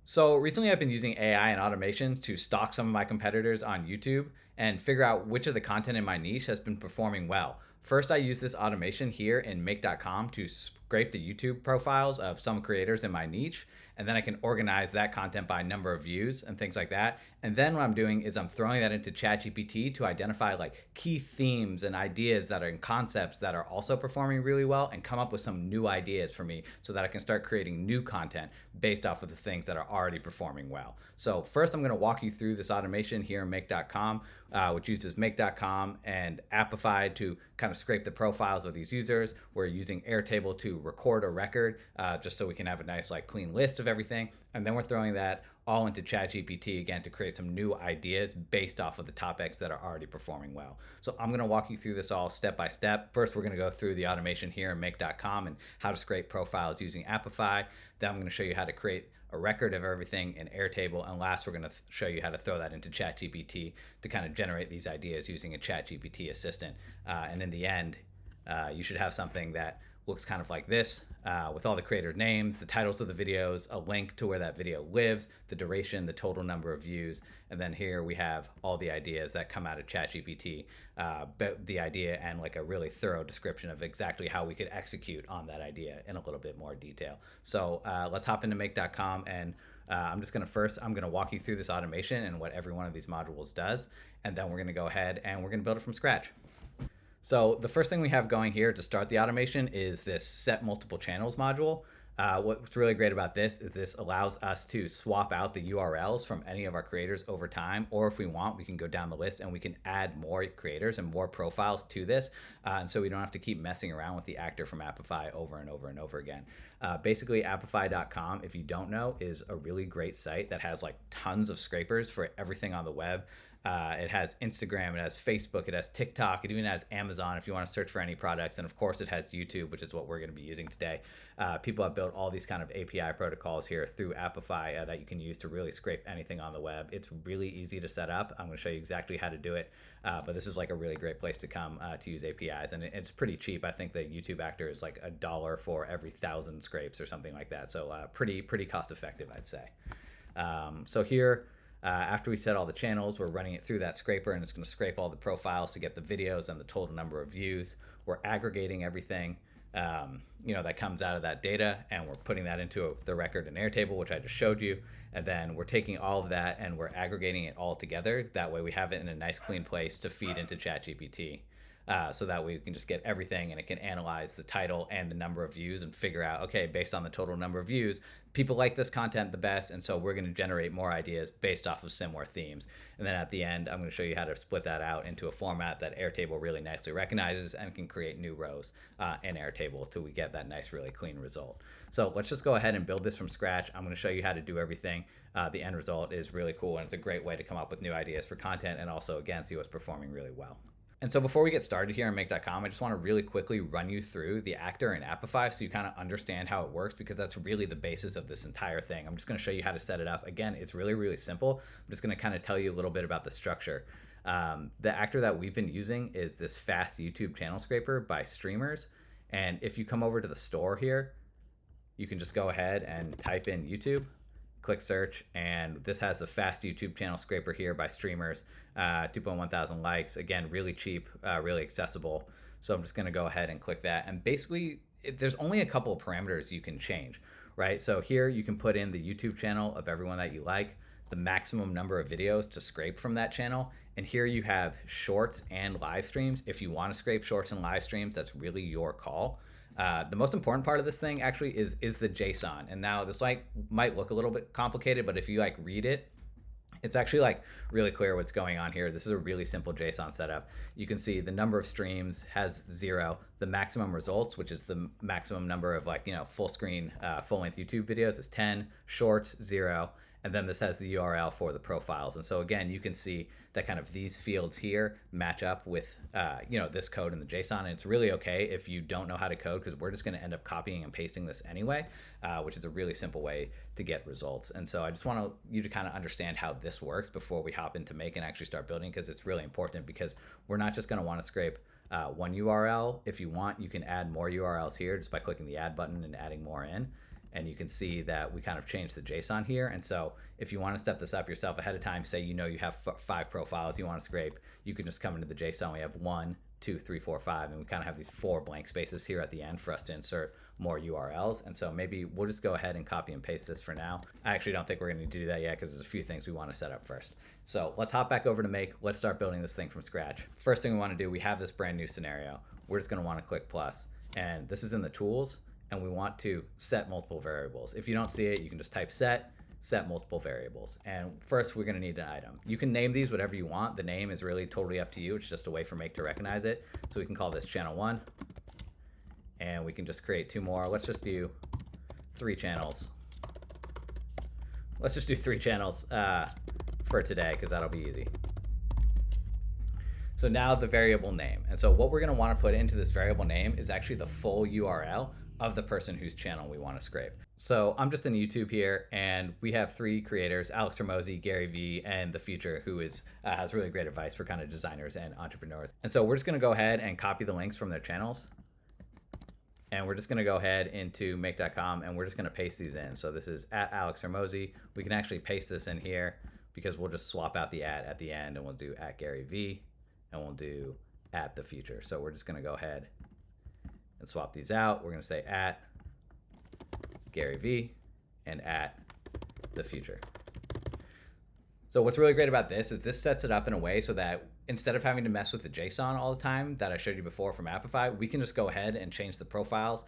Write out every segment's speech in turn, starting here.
So recently, I've been using AI and automations to stalk some of my competitors on YouTube and figure out which of the content in my niche has been performing well. First, I use this automation here in make.com to scrape the YouTube profiles of some creators in my niche, and then I can organize that content by number of views and things like that. And then what I'm doing is I'm throwing that into ChatGPT to identify like key themes and ideas that are in concepts that are also performing really well and come up with some new ideas for me so that I can start creating new content based off of the things that are already performing well. So first I'm going to walk you through this automation here in make.com, which uses make.com and Apify to kind of scrape the profiles of these users. We're using Airtable to record a record just so we can have a nice like clean list of everything. And then we're throwing that all into ChatGPT again to create some new ideas based off of the topics that are already performing well. So I'm going to walk you through this all step by step. First, we're going to go through the automation here in make.com and how to scrape profiles using Apify. Then I'm going to show you how to create a record of everything in Airtable. And last, we're going to show you how to throw that into ChatGPT to kind of generate these ideas using a ChatGPT assistant. And in the end, you should have something that looks kind of like this with all the creator names, the titles of the videos, a link to where that video lives, the duration, the total number of views, and then here we have all the ideas that come out of ChatGPT, but the idea and like a really thorough description of exactly how we could execute on that idea in a little bit more detail. So let's hop into make.com and I'm going to walk you through this automation and what every one of these modules does, and then we're going to go ahead and we're going to build it from scratch. So the first thing we have going here to start the automation is this set multiple channels module. What's really great about this is this allows us to swap out the URLs from any of our creators over time, or if we want, we can go down the list and we can add more creators and more profiles to this. And so we don't have to keep messing around with the actor from Apify over and over and over again. Basically, Apify.com, if you don't know, is a really great site that has like tons of scrapers for everything on the web. It has Instagram, it has Facebook, it has TikTok, it even has Amazon if you want to search for any products. And of course, it has YouTube, which is what we're going to be using today. People have built all these kind of API protocols here through Apify that you can use to really scrape anything on the web. It's really easy to set up. I'm going to show you exactly how to do it. But this is like a really great place to come to use APIs. And it's pretty cheap. I think the YouTube actor is like $1 for every 1,000 scrapes or something like that. So pretty cost effective, I'd say. So here, after we set all the channels, we're running it through that scraper and it's going to scrape all the profiles to get the videos and the total number of views. We're aggregating everything that comes out of that data, and we're putting that into the record in Airtable, which I just showed you. And then we're taking all of that and we're aggregating it all together. That way we have it in a nice clean place to feed into ChatGPT. So that way we can just get everything and it can analyze the title and the number of views and figure out, okay, based on the total number of views, people like this content the best, and so we're going to generate more ideas based off of similar themes. And then at the end, I'm going to show you how to split that out into a format that Airtable really nicely recognizes and can create new rows in Airtable till we get that nice, really clean result. So let's just go ahead and build this from scratch. I'm going to show you how to do everything. The end result is really cool, and it's a great way to come up with new ideas for content and also, again, see what's performing really well. And so before we get started here on make.com, I just want to really quickly run you through the actor and Apify so you kind of understand how it works, because that's really the basis of this entire thing. I'm just going to show you how to set it up. Again, it's really, really simple. I'm just going to kind of tell you a little bit about the structure. The actor that we've been using is this fast YouTube channel scraper by Streamers. And if you come over to the store here, you can just go ahead and type in YouTube. Click search, and this has a fast YouTube channel scraper here by Streamers, 2.1 thousand likes. Again, really cheap, really accessible. So I'm just going to go ahead and click that. And basically, there's only a couple of parameters you can change, right? So here you can put in the YouTube channel of everyone that you like, the maximum number of videos to scrape from that channel. And here you have shorts and live streams. If you want to scrape shorts and live streams, that's really your call. The most important part of this thing actually is the JSON. And now this might look a little bit complicated, but if you read it, it's actually really clear what's going on here. This is a really simple JSON setup. You can see the number of streams has 0. The maximum results, which is the maximum number of full screen, full length YouTube videos, is 10. Shorts, 0. And then this has the URL for the profiles. And so again, you can see that kind of these fields here match up with this code in the JSON. And it's really okay if you don't know how to code, because we're just going to end up copying and pasting this anyway, which is a really simple way to get results. And so I just want you to kind of understand how this works before we hop into Make and actually start building, because it's really important, because we're not just going to want to scrape one URL. If you want, you can add more URLs here just by clicking the add button and adding more in. And you can see that we kind of changed the JSON here. And so if you want to set this up yourself ahead of time, say you have 5 profiles you want to scrape, you can just come into the JSON. We have 1, 2, 3, 4, 5, and we kind of have these 4 blank spaces here at the end for us to insert more URLs. And so maybe we'll just go ahead and copy and paste this for now. I actually don't think we're going to do that yet because there's a few things we want to set up first. So let's hop back over to Make. Let's start building this thing from scratch. First thing we want to do, we have this brand new scenario. We're just going to want to click plus, and this is in the tools, and we want to set multiple variables. If you don't see it, you can just type set multiple variables. And first we're going to need an item. You can name these whatever you want. The name is really totally up to you. It's just a way for Make to recognize it. So we can call this channel 1, and we can just create 2 more. Let's just do 3 channels. Let's just do 3 channels for today, because that'll be easy. So now the variable name. And so what we're going to want to put into this variable name is actually the full URL of the person whose channel we want to scrape. So I'm just in YouTube here, and we have 3 creators, Alex Ramosi, Gary Vee, and The Future, who has really great advice for kind of designers and entrepreneurs. And so we're just going to go ahead and copy the links from their channels. And we're just going to go ahead into make.com, and we're just going to paste these in. So this is at Alex Ramosi. We can actually paste this in here because we'll just swap out the at the end, and we'll do at Gary Vee, and we'll do at The Future. So we're just going to go ahead and swap these out. We're going to say at Gary Vee and at The Future. So what's really great about this is this sets it up in a way so that instead of having to mess with the JSON all the time that I showed you before from Apify, we can just go ahead and change the profiles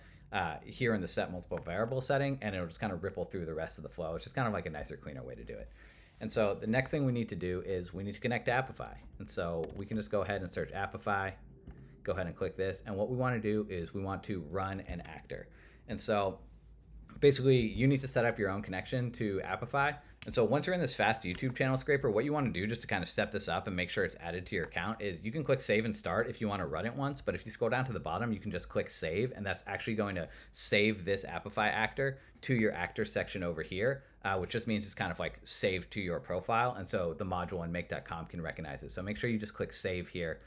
here in the set multiple variable setting, and it'll just kind of ripple through the rest of the flow. It's just kind of like a nicer, cleaner way to do it. And so the next thing we need to do is we need to connect to Apify. And so we can just go ahead and search Apify, go ahead and click this. And what we want to do is we want to run an actor. And so basically you need to set up your own connection to Apify. And so once you're in this fast YouTube channel scraper, what you want to do just to kind of set this up and make sure it's added to your account is you can click save and start if you want to run it once. But if you scroll down to the bottom, you can just click save, and that's actually going to save this Apify actor to your actor section over here, which just means it's kind of like saved to your profile. And so the module in make.com can recognize it. So make sure you just click save here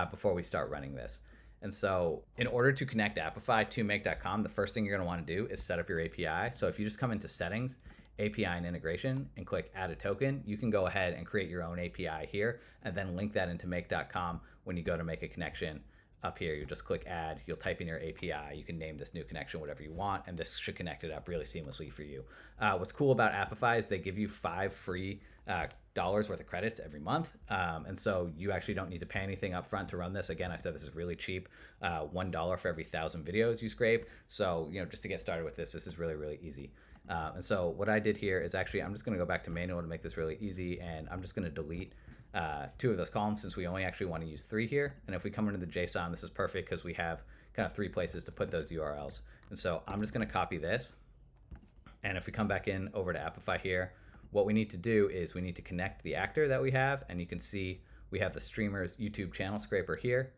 before we start running this. And so in order to connect Apify to make.com, the first thing you're going to want to do is set up your API. So if you just come into settings, API and integration, and click add a token, you can go ahead and create your own API here and then link that into make.com. When you go to make a connection up here, you just click add, you'll type in your API, you can name this new connection whatever you want, and this should connect it up really seamlessly for you. What's cool about Apify is they give you 5 free dollars worth of credits every month, and so you actually don't need to pay anything up front to run this. Again, I said this is really cheap, $1 for every 1,000 videos you scrape. So just to get started with this is really, really easy. And so what I did here is actually I'm just going to go back to manual to make this really easy, and I'm just going to delete 2 of those columns since we only actually want to use 3 here. And if we come into the JSON, this is perfect because we have kind of 3 places to put those URLs. And so I'm just going to copy this, and if we come back in over to Apify here, what we need to do is we need to connect the actor that we have, and you can see we have the streamer's YouTube channel scraper here,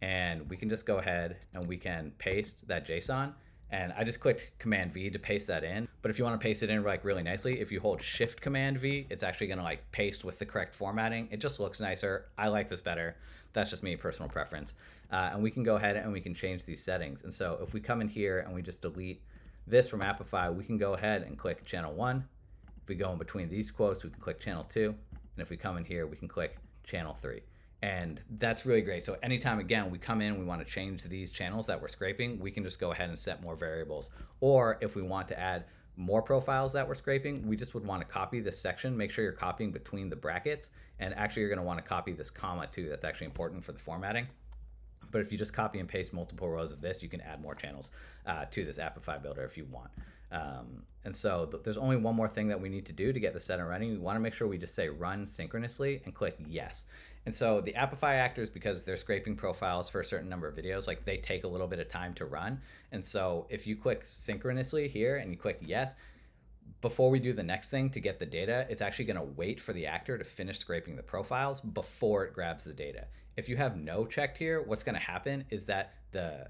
and we can just go ahead and we can paste that JSON. And I just clicked Command V to paste that in. But if you want to paste it in like really nicely, if you hold Shift Command V, it's actually going to like paste with the correct formatting. It just looks nicer. I like this better. That's just me, personal preference. And we can go ahead and we can change these settings. And so if we come in here and we just delete this from Apify, we can go ahead and click channel 1. If we go in between these quotes, we can click channel 2. And if we come in here, we can click channel 3. And that's really great. So anytime, again, we come in, we want to change these channels that we're scraping, we can just go ahead and set more variables. Or if we want to add more profiles that we're scraping, we just would want to copy this section. Make sure you're copying between the brackets. And actually, you're going to want to copy this comma too. That's actually important for the formatting. But if you just copy and paste multiple rows of this, you can add more channels to this Apify builder if you want. And so there's only one more thing that we need to do to get the set and running. We want to make sure we just say run synchronously and click yes. And so the Apify actors, because they're scraping profiles for a certain number of videos, like they take a little bit of time to run. And so if you click synchronously here and you click yes, before we do the next thing to get the data, it's actually going to wait for the actor to finish scraping the profiles before it grabs the data. If you have no checked here, what's going to happen is that the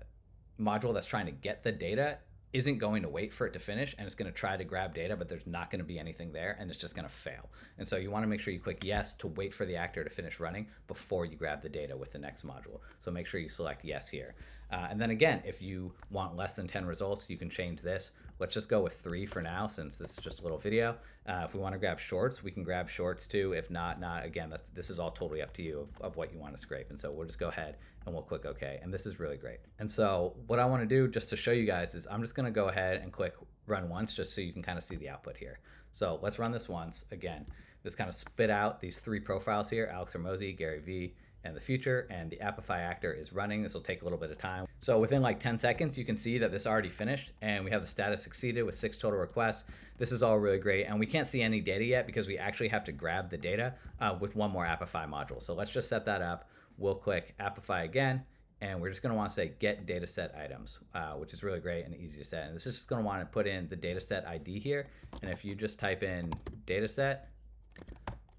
module that's trying to get the data isn't going to wait for it to finish, and it's going to try to grab data, but there's not going to be anything there, and it's just going to fail. And so you want to make sure you click yes to wait for the actor to finish running before you grab the data with the next module. So make sure you select yes here. And then again, if you want less than 10 results, you can change this. Let's just go with 3 for now, since this is just a little video. If we want to grab shorts, we can grab shorts too. If not, again, this is all totally up to you of what you want to scrape. And so we'll just go ahead and we'll click OK. And this is really great. And so what I want to do just to show you guys is I'm just going to go ahead and click run once, just so you can kind of see the output here. So let's run this once. Again, this kind of spit out these 3 profiles here: Alex Hormozi, Gary Vee, and the future, and the Apify actor is running. This will take a little bit of time. So within like 10 seconds, you can see that this already finished, and we have the status succeeded with 6 total requests. This is all really great, and we can't see any data yet because we actually have to grab the data with one more Apify module. So let's just set that up. We'll click Apify again, and we're just going to want to say get dataset items, which is really great and easy to set. And this is just going to want to put in the dataset ID here. And if you just type in dataset,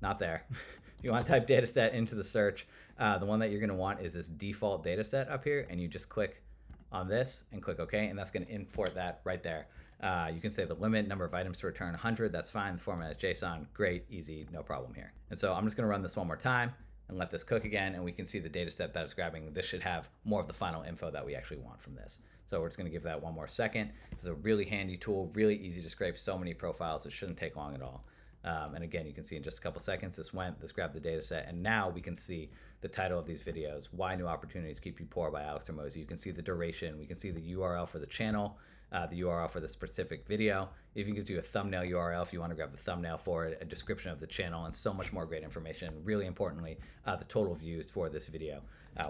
not there. You want to type dataset into the search. The one that you're going to want is this default dataset up here, and you just click on this and click OK, and that's going to import that right there. You can say the limit number of items to return 100. That's fine. The format is JSON. Great, easy, no problem here. And so I'm just going to run this one more time and let this cook again, and we can see the data set that it's grabbing. This should have more of the final info that we actually want from this. So we're just going to give that one more second. This is a really handy tool, really easy to scrape so many profiles. It shouldn't take long at all. And again, you can see in just a couple seconds, this grabbed the data set, and now we can see the title of these videos: Why New Opportunities Keep You Poor by Alex Hormozi. You can see the duration. We can see the URL for the channel, the URL for the specific video. If you can do a thumbnail URL if you want to grab the thumbnail for it, a description of the channel, and so much more great information. Really importantly, the total views for this video,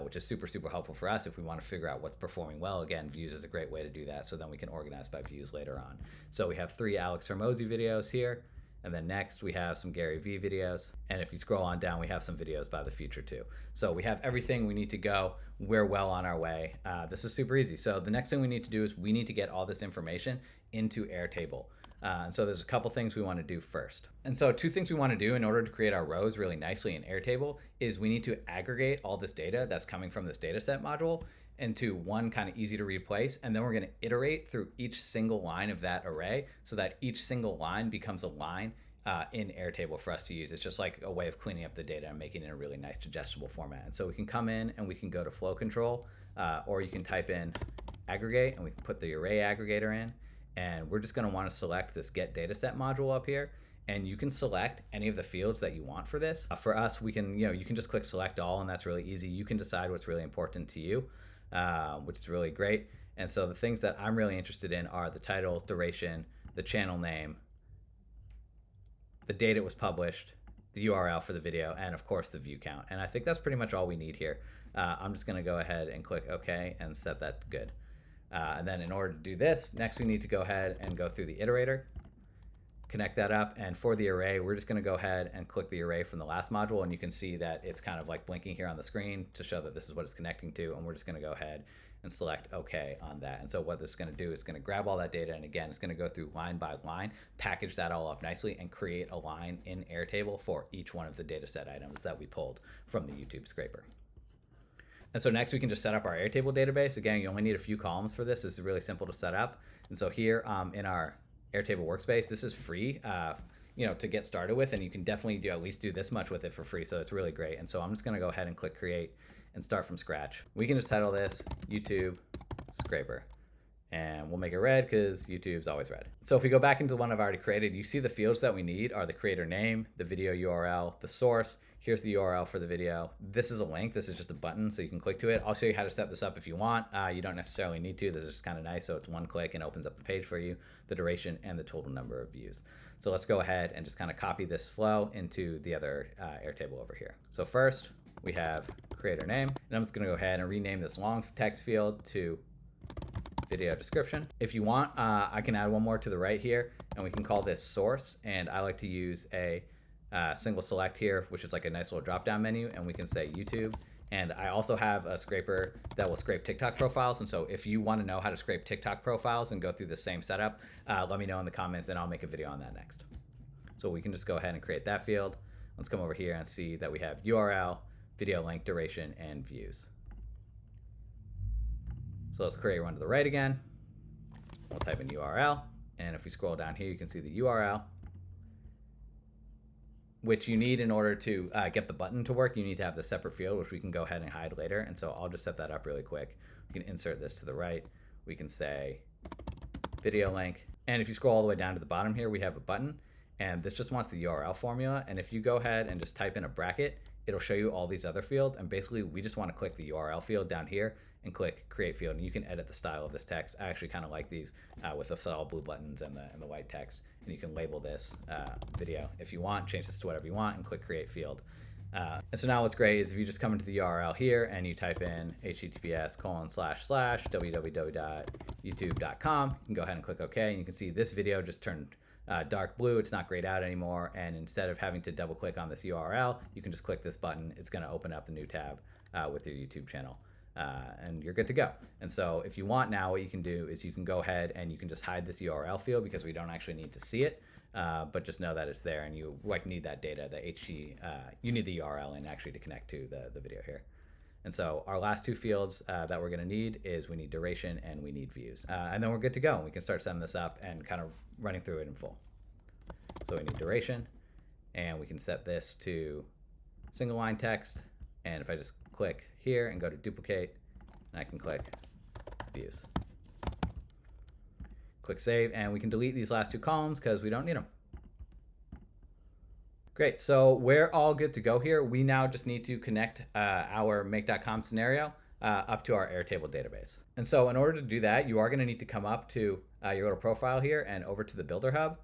which is super, super helpful for us if we want to figure out what's performing well. Again, views is a great way to do that, so then we can organize by views later on. So we have 3 Alex Hormozi videos here. And then next we have some Gary Vee videos. And if you scroll on down, we have some videos by the future too. So we have everything we need to go. We're well on our way. This is super easy. So the next thing we need to do is we need to get all this information into Airtable. And so there's a couple things we want to do first. And so 2 things we want to do in order to create our rows really nicely in Airtable is we need to aggregate all this data that's coming from this dataset module into one kind of easy to read place, and then we're going to iterate through each single line of that array so that each single line becomes a line in Airtable for us to use. It's just like a way of cleaning up the data and making it in a really nice digestible format. And so we can come in and we can go to flow control, or you can type in aggregate, and we can put the array aggregator in, and we're just going to want to select this get dataset module up here. And you can select any of the fields that you want for this. For us, we can, you can just click select all, and that's really easy. You can decide what's really important to you, which is really great. And so the things that I'm really interested in are the title, duration, the channel name, the date it was published, the URL for the video, and of course the view count. And I think that's pretty much all we need here. I'm just going to go ahead and click OK and set that good. And then in order to do this, next we need to go ahead and go through the iterator, connect that up, and for the array, we're just going to go ahead and click the array from the last module, and you can see that it's kind of like blinking here on the screen to show that this is what it's connecting to, and we're just going to go ahead and select OK on that. And so what this is going to do is going to grab all that data, and again, it's going to go through line by line, package that all up nicely, and create a line in Airtable for each one of the data set items that we pulled from the YouTube scraper. And so next we can just set up our Airtable database. Again, you only need a few columns for this. This is really simple to set up. And so here in our Airtable workspace, this is free to get started with, and you can definitely at least do this much with it for free, so it's really great. And so I'm just going to go ahead and click create and start from scratch. We can just title this YouTube scraper, and we'll make it red because YouTube's always red. So if we go back into the one I've already created, you see the fields that we need are the creator name, the video URL, the source. Here's the URL for the video. This is a link. This is just a button, so you can click to it. I'll show you how to set this up if you want. You don't necessarily need to. This is just kind of nice. So it's one click and opens up the page for you, the duration, and the total number of views. So let's go ahead and just kind of copy this flow into the other Airtable over here. So first, we have creator name, and I'm just going to go ahead and rename this long text field to video description. If you want, I can add one more to the right here, and we can call this source, and I like to use a single select here, which is like a nice little drop down menu, and we can say YouTube. And I also have a scraper that will scrape TikTok profiles, and so if you want to know how to scrape TikTok profiles and go through the same setup, let me know in the comments and I'll make a video on that next. So we can just go ahead and create that field. Let's come over here and see that we have URL, video link, duration, and views. So let's create one to the right again. We'll type in URL, and if we scroll down here, you can see the URL, which you need in order to get the button to work. You need to have the separate field, which we can go ahead and hide later. And so I'll just set that up really quick. We can insert this to the right. We can say video link, And if you scroll all the way down to the bottom here, we have a button, and this just wants the URL formula. And if you go ahead and just type in a bracket, it'll show you all these other fields. And basically, we just want to click the URL field down here and click create field. And you can edit the style of this text. I actually kind of like these with the solid blue buttons and the white text. And you can label this video if you want, change this to whatever you want, and click create field. And so now what's great is if you just come into the URL here and you type in https://www.youtube.com, you can go ahead and click OK, and you can see this video just turned dark blue. It's not grayed out anymore, and instead of having to double click on this URL, you can just click this button. It's going to open up the new tab with your YouTube channel. And you're good to go. And so if you want now, what you can do is you can go ahead and you can just hide this URL field because we don't actually need to see it. But just know that it's there, and you need that data, you need the URL in actually to connect to the video here. And so our last two fields that we're going to need is we need duration and we need views. And then we're good to go. We can start setting this up and kind of running through it in full. So we need duration, and we can set this to single line text. And if I just click here and go to duplicate, I can click views. Click save, and we can delete these last two columns because we don't need them. Great, so we're all good to go here. We now just need to connect our make.com scenario up to our Airtable database. And so in order to do that, you are gonna need to come up to your little profile here and over to the Builder Hub.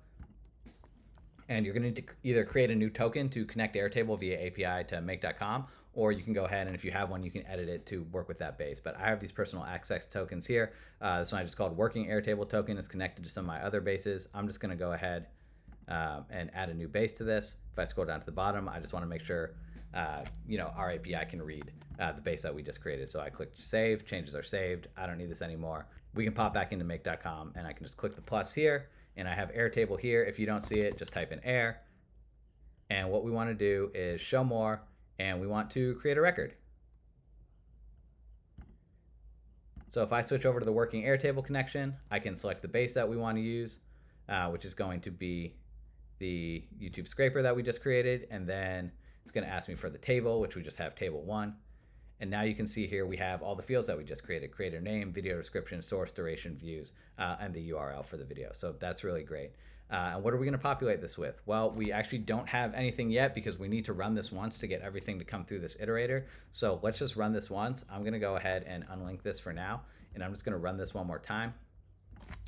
And you're gonna need to either create a new token to connect Airtable via API to make.com, or you can go ahead and if you have one, you can edit it to work with that base. But I have these personal access tokens here. This one I just called working Airtable token. It's connected to some of my other bases. I'm just gonna go ahead and add a new base to this. If I scroll down to the bottom, I just wanna make sure our API can read the base that we just created. So I click save, changes are saved. I don't need this anymore. We can pop back into make.com and I can just click the plus here, and I have Airtable here. If you don't see it, just type in air. And what we wanna do is show more, and we want to create a record. So if I switch over to the working Airtable connection, I can select the base that we want to use, which is going to be the YouTube scraper that we just created, and then it's going to ask me for the table, which we just have table 1. And now you can see here we have all the fields that we just created: creator name, video description, source, duration, views, and the URL for the video. So that's really great. And what are we going to populate this with? Well, we actually don't have anything yet because we need to run this once to get everything to come through this iterator. So let's just run this once. I'm going to go ahead and unlink this for now, and I'm just going to run this one more time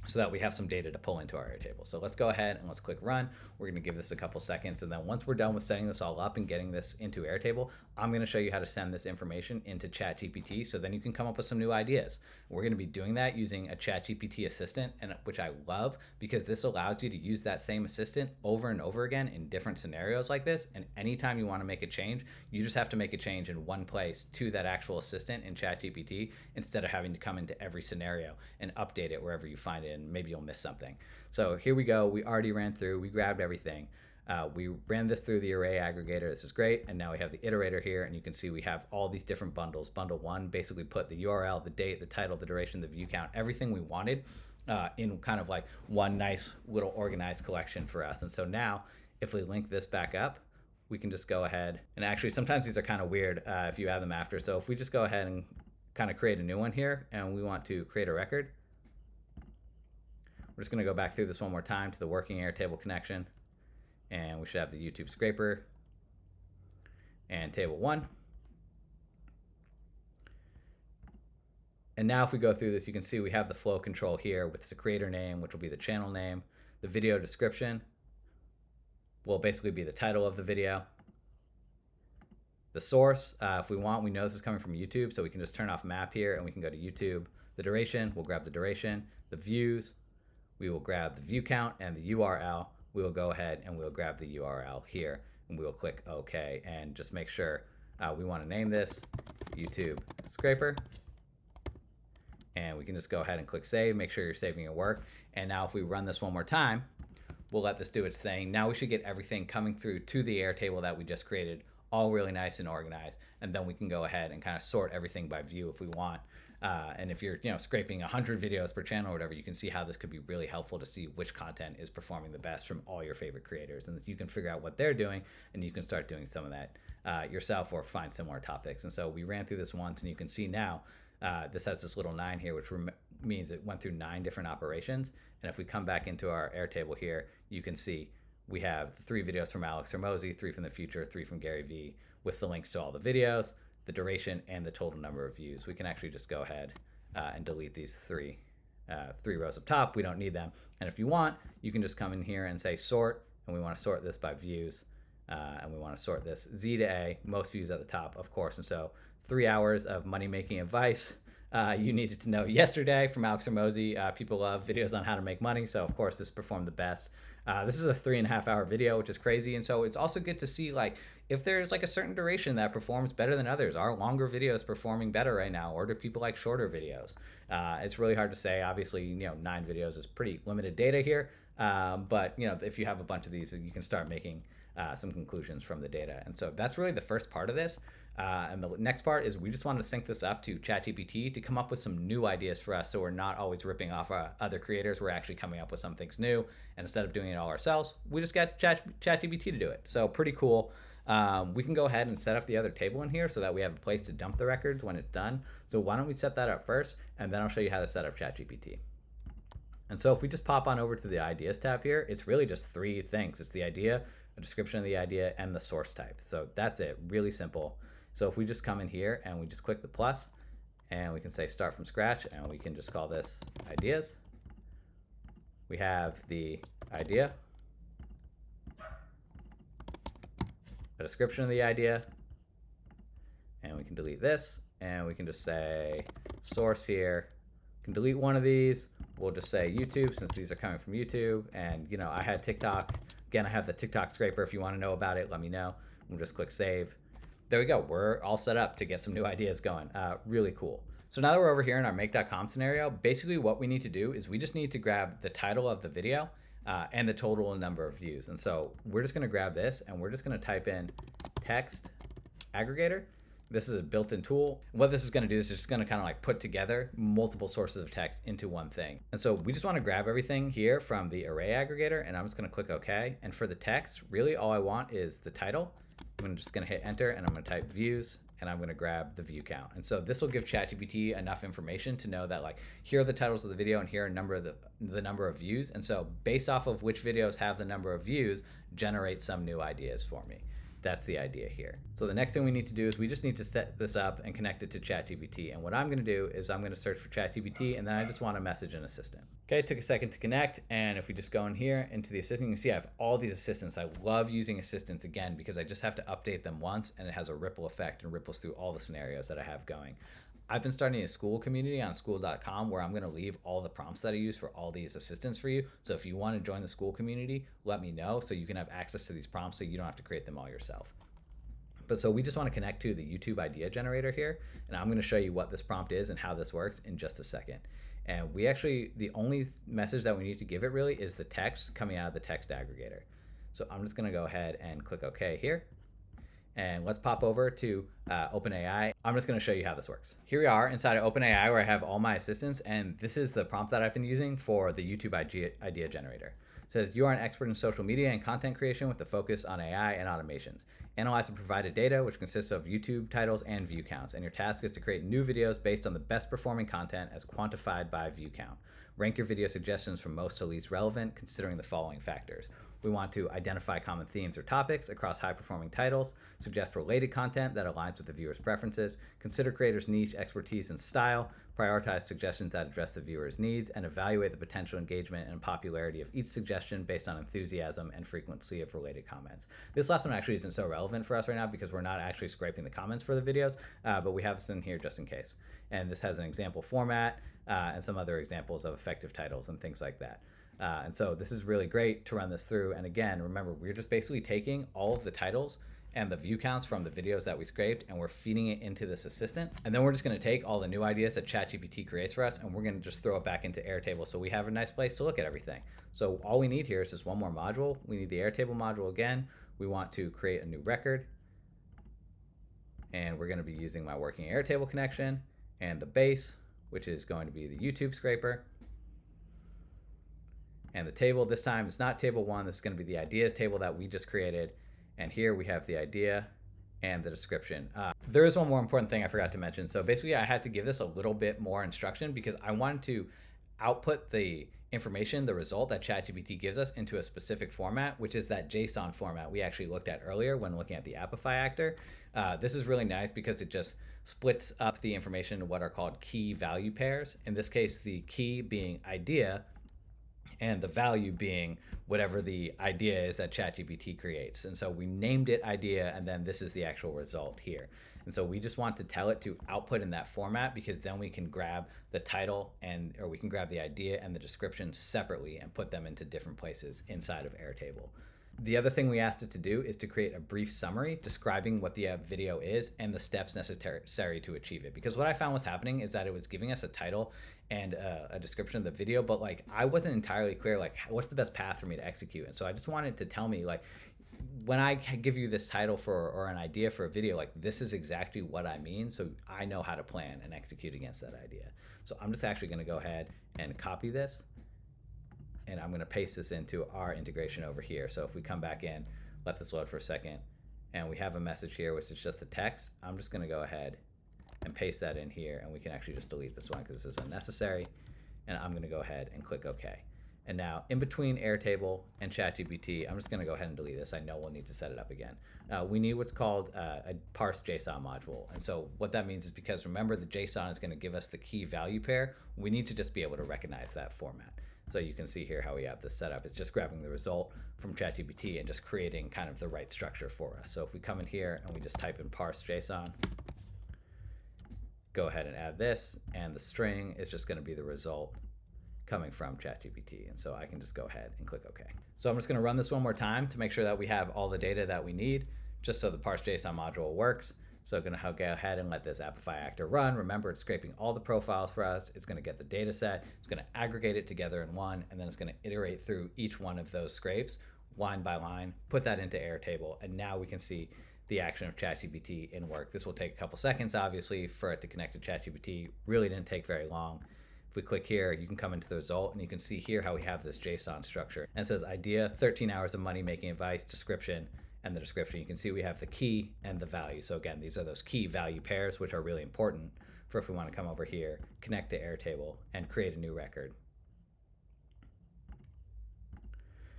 so that we have some data to pull into our Airtable. So let's go ahead and let's click run. We're going to give this a couple seconds, and then once we're done with setting this all up and getting this into Airtable, I'm going to show you how to send this information into ChatGPT, so then you can come up with some new ideas. We're going to be doing that using a ChatGPT assistant, and which I love because this allows you to use that same assistant over and over again in different scenarios like this. And anytime you want to make a change, you just have to make a change in one place to that actual assistant in ChatGPT instead of having to come into every scenario and update it wherever you find it, and maybe you'll miss something. So here we go. We already ran through, we grabbed everything. We ran this through the array aggregator. This is great. And now we have the iterator here, and you can see we have all these different bundles. Bundle 1 basically put the URL, the date, the title, the duration, the view count, everything we wanted in kind of like one nice little organized collection for us. And so now if we link this back up, we can just go ahead, and actually sometimes these are kind of weird if you have them after. So if we just go ahead and kind of create a new one here, and we want to create a record, we're just going to go back through this one more time to the working Airtable connection, and we should have the YouTube scraper and table 1. And now if we go through this, you can see we have the flow control here with the creator name, which will be the channel name. The video description will basically be the title of the video. The source, if we want, we know this is coming from YouTube, so we can just turn off map here and we can go to YouTube. The duration, we'll grab the duration. The views, we will grab the view count, and the URL, we will go ahead and we'll grab the URL here, and we will click OK, and just make sure we want to name this YouTube scraper, and we can just go ahead and click save. Make sure you're saving your work. And now if we run this one more time, we'll let this do its thing. Now we should get everything coming through to the Airtable that we just created, all really nice and organized, and then we can go ahead and kind of sort everything by view if we want. And if you're scraping 100 videos per channel or whatever, you can see how this could be really helpful to see which content is performing the best from all your favorite creators, and you can figure out what they're doing, and you can start doing some of that yourself or find similar topics. And so we ran through this once, and you can see now this has this little 9 here, which means it went through 9 different operations. And if we come back into our Airtable here, you can see we have 3 videos from Alex Hormozy, 3 from the future, 3 from Gary Vee, with the links to all the videos, the duration, and the total number of views. We can actually just go ahead and delete these 3 rows up top. We don't need them. And if you want, you can just come in here and say sort, and we want to sort this by views, and we want to sort this Z to A, most views at the top, of course. And so 3 hours of money-making advice you needed to know yesterday from Alex Hormozy. People love videos on how to make money, so of course this performed the best. This is a 3.5 hour video, which is crazy. And so it's also good to see like if there's like a certain duration that performs better than others. Are longer videos performing better right now, or do people like shorter videos? It's really hard to say. Obviously, 9 videos is pretty limited data here. But if you have a bunch of these, you can start making some conclusions from the data. And so that's really the first part of this. And the next part is we just wanted to sync this up to ChatGPT to come up with some new ideas for us, so we're not always ripping off other creators. We're actually coming up with some things new, and instead of doing it all ourselves, we just got ChatGPT to do it. So pretty cool. We can go ahead and set up the other table in here so that we have a place to dump the records when it's done. So why don't we set that up first, and then I'll show you how to set up ChatGPT. And so if we just pop on over to the ideas tab here, it's really just 3 things. It's the idea, a description of the idea, and the source type. So that's it, really simple. So if we just come in here and we just click the plus, and we can say start from scratch, and we can just call this ideas. We have the idea, a description of the idea, and we can delete this, and we can just say source here. We can delete one of these. We'll just say YouTube, since these are coming from YouTube. And I had TikTok. Again, I have the TikTok scraper. If you want to know about it, let me know. We'll just click save. There we go. We're all set up to get some new ideas going. Really cool. So now that we're over here in our make.com scenario, basically what we need to do is we just need to grab the title of the video and the total number of views. And so we're just going to grab this, and we're just going to type in text aggregator. This is a built-in tool. What this is going to do is it's just going to kind of like put together multiple sources of text into one thing. And so we just want to grab everything here from the array aggregator, and I'm just going to click OK. And for the text, really all I want is the title. I'm just going to hit enter, and I'm going to type views, and I'm going to grab the view count. And so this will give ChatGPT enough information to know that like here are the titles of the video and here are the number of views. And so based off of which videos have the number of views, generate some new ideas for me. That's the idea here. So the next thing we need to do is we just need to set this up and connect it to ChatGPT. And what I'm going to do is I'm going to search for ChatGPT, and then I just want to message an assistant. Okay, it took a second to connect, and if we just go in here into the assistant, you can see I have all these assistants. I love using assistants again because I just have to update them once, and it has a ripple effect and ripples through all the scenarios that I have going. I've been starting a school community on school.com where I'm going to leave all the prompts that I use for all these assistants for you. So if you want to join the school community, let me know so you can have access to these prompts so you don't have to create them all yourself. But so we just want to connect to the YouTube idea generator here, and I'm going to show you what this prompt is and how this works in just a second. And we actually, the only message that we need to give it really is the text coming out of the text aggregator. So I'm just going to go ahead and click OK here. And let's pop over to OpenAI. I'm just going to show you how this works. Here we are inside of OpenAI where I have all my assistants, and this is the prompt that I've been using for the YouTube idea generator. It says, you are an expert in social media and content creation with a focus on AI and automations. Analyze the provided data, which consists of YouTube titles and view counts, and your task is to create new videos based on the best performing content as quantified by view count. Rank your video suggestions from most to least relevant, considering the following factors. We want to identify common themes or topics across high-performing titles, suggest related content that aligns with the viewer's preferences, consider creators' niche, expertise, and style, prioritize suggestions that address the viewer's needs, and evaluate the potential engagement and popularity of each suggestion based on enthusiasm and frequency of related comments. This last one actually isn't so relevant for us right now because we're not actually scraping the comments for the videos, but we have this in here just in case. And this has an example format and some other examples of effective titles and things like that. And so this is really great to run this through. And again, remember, we're just basically taking all of the titles and the view counts from the videos that we scraped, and we're feeding it into this assistant. And then we're just going to take all the new ideas that ChatGPT creates for us, and we're going to just throw it back into Airtable so we have a nice place to look at everything. So all we need here is just one more module. We need the Airtable module again. We want to create a new record, and we're going to be using my working Airtable connection and the base, which is going to be the YouTube scraper. And the table this time is not table 1. This is going to be the ideas table that we just created. And here we have the idea, and the description. There is one more important thing I forgot to mention. So basically, I had to give this a little bit more instruction because I wanted to output the information, the result that ChatGPT gives us, into a specific format, which is that JSON format we actually looked at earlier when looking at the Apify actor. This is really nice because it just splits up the information into what are called key value pairs. In this case, the key being idea and the value being whatever the idea is that ChatGPT creates. And so we named it idea, and then this is the actual result here. And so we just want to tell it to output in that format because then we can grab the title or we can grab the idea and the description separately and put them into different places inside of Airtable. The other thing we asked it to do is to create a brief summary describing what the video is and the steps necessary to achieve it. Because what I found was happening is that it was giving us a title and a description of the video, but like I wasn't entirely clear like what's the best path for me to execute. And so I just wanted to tell me like when I give you this title or an idea for a video, like this is exactly what I mean, so I know how to plan and execute against that idea. So I'm just actually going to go ahead and copy this, and I'm going to paste this into our integration over here. So if we come back in, let this load for a second, and we have a message here which is just the text. I'm just going to go ahead and paste that in here, and we can actually just delete this one because this is unnecessary, and I'm going to go ahead and click OK. And now in between Airtable and ChatGPT, I'm just going to go ahead and delete this. I know we'll need to set it up again. We need what's called a parse JSON module. And so what that means is because remember the JSON is going to give us the key value pair, we need to just be able to recognize that format. So you can see here how we have this set up. It's just grabbing the result from ChatGPT and just creating kind of the right structure for us. So if we come in here and we just type in parse JSON, go ahead and add this, and the string is just going to be the result coming from ChatGPT. And so I can just go ahead and click OK. So I'm just going to run this one more time to make sure that we have all the data that we need, just so the parse JSON module works. So I'm going to go ahead and let this Apify actor run. Remember, it's scraping all the profiles for us. It's going to get the data set. It's going to aggregate it together in one, and then it's going to iterate through each one of those scrapes line by line, put that into Airtable, and now we can see the action of ChatGPT in work. This will take a couple seconds, obviously, for it to connect to ChatGPT. Really didn't take very long. If we click here, you can come into the result, and you can see here how we have this JSON structure. And it says idea, 13 hours of money making advice, description, and the description. You can see we have the key and the value. So again, these are those key value pairs, which are really important for if we want to come over here, connect to Airtable, and create a new record.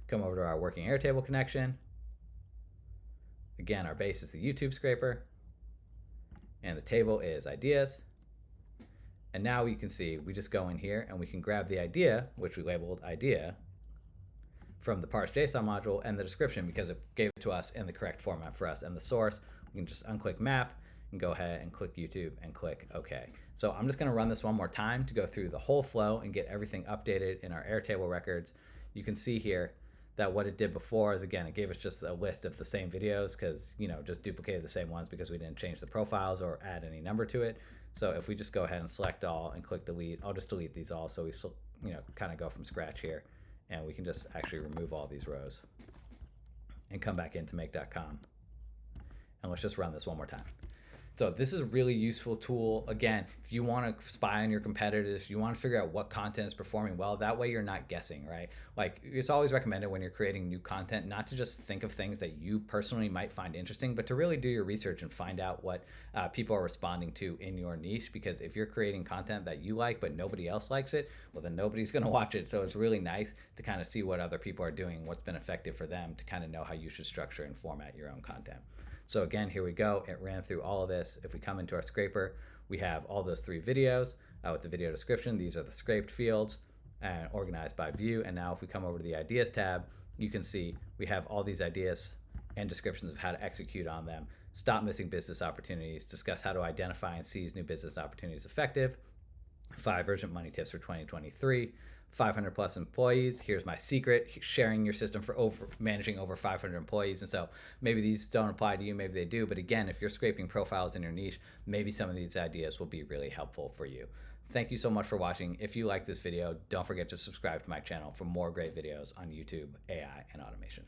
Come over to our working Airtable connection. Again, our base is the YouTube scraper, and the table is ideas. And now you can see we just go in here and we can grab the idea, which we labeled idea, from the parse JSON module and the description because it gave it to us in the correct format for us. And the source, we can just unclick map and go ahead and click YouTube and click OK. So I'm just going to run this one more time to go through the whole flow and get everything updated in our Airtable records. You can see here that what it did before is, again, it gave us just a list of the same videos because, you know, just duplicated the same ones because we didn't change the profiles or add any number to it. So if we just go ahead and select all and click delete, I'll just delete these all so we, you know, kind of go from scratch here. And we can just actually remove all these rows and come back into make.com. And let's just run this one more time. So this is a really useful tool. Again, if you want to spy on your competitors, if you want to figure out what content is performing well, that way you're not guessing, right? Like it's always recommended when you're creating new content, not to just think of things that you personally might find interesting, but to really do your research and find out what people are responding to in your niche. Because if you're creating content that you like, but nobody else likes it, well, then nobody's going to watch it. So it's really nice to kind of see what other people are doing, what's been effective for them to kind of know how you should structure and format your own content. So again, here we go. It ran through all of this. If we come into our scraper, we have all those 3 videos with the video description. These are the scraped fields and organized by view. And now if we come over to the ideas tab, you can see we have all these ideas and descriptions of how to execute on them, stop missing business opportunities, discuss how to identify and seize new business opportunities effective, 5 urgent money tips for 2023, 500 plus employees. Here's my secret: sharing your system for managing over 500 employees. And so maybe these don't apply to you, maybe they do. But again, if you're scraping profiles in your niche, maybe some of these ideas will be really helpful for you. Thank you so much for watching. If you like this video, don't forget to subscribe to my channel for more great videos on YouTube, AI, and automation.